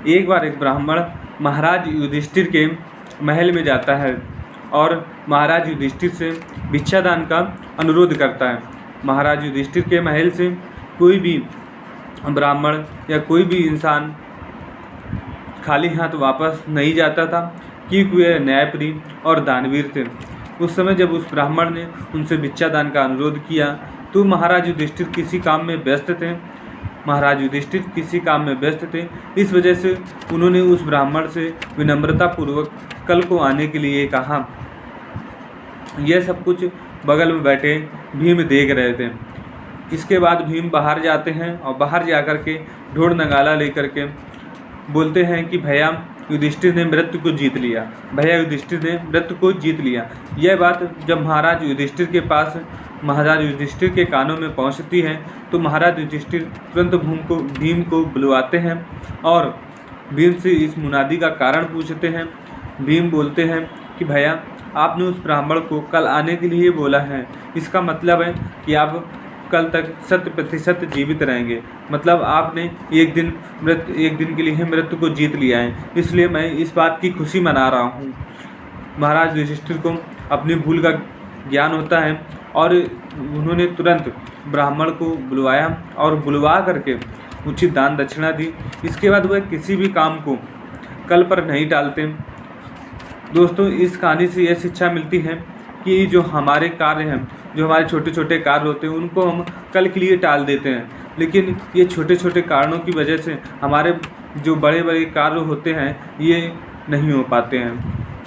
एक बार एक ब्राह्मण महाराज युधिष्ठिर के महल में जाता है और महाराज युधिष्ठिर से भिक्षादान का अनुरोध करता है। महाराज युधिष्ठिर के महल से कोई भी ब्राह्मण या कोई भी इंसान खाली हाथ वापस नहीं जाता था, क्योंकि वे न्यायप्रिय और दानवीर थे। उस समय जब उस ब्राह्मण ने उनसे भिक्षादान का अनुरोध किया तो महाराज युधिष्ठिर किसी काम में व्यस्त थे। इस वजह से उन्होंने उस ब्राह्मण से विनम्रतापूर्वक कल को आने के लिए कहा। यह सब कुछ बगल में बैठे भीम देख रहे थे। इसके बाद भीम बाहर जाते हैं और बाहर जाकर के ढोल नगाड़ा लेकर के बोलते हैं कि भैया युधिष्ठिर ने मृत्यु को जीत लिया। यह बात जब महाराज युधिष्ठिर के कानों में पहुंचती है तो महाराज युधिष्ठिर तुरंत भीम को बुलवाते हैं और भीम से इस मुनादी का कारण पूछते हैं। भीम बोलते हैं कि भैया आपने उस ब्राह्मण को कल आने के लिए बोला है, इसका मतलब है कि आप कल तक 100% जीवित रहेंगे, मतलब आपने एक दिन के लिए मृत्यु को जीत लिया है, इसलिए मैं इस बात की खुशी मना रहा हूँ। महाराज युधिष्ठिर को अपनी भूल का ज्ञान होता है और उन्होंने तुरंत ब्राह्मण को बुलवाया और बुलवा करके उचित दान दक्षिणा दी। इसके बाद वह किसी भी काम को कल पर नहीं टालते। दोस्तों, इस कहानी से यह शिक्षा मिलती है कि जो हमारे कार्य हैं, जो हमारे छोटे छोटे कार्य होते हैं, उनको हम कल के लिए टाल देते हैं, लेकिन ये छोटे छोटे कारणों की वजह से हमारे जो बड़े बड़े कार्य होते हैं ये नहीं हो पाते हैं।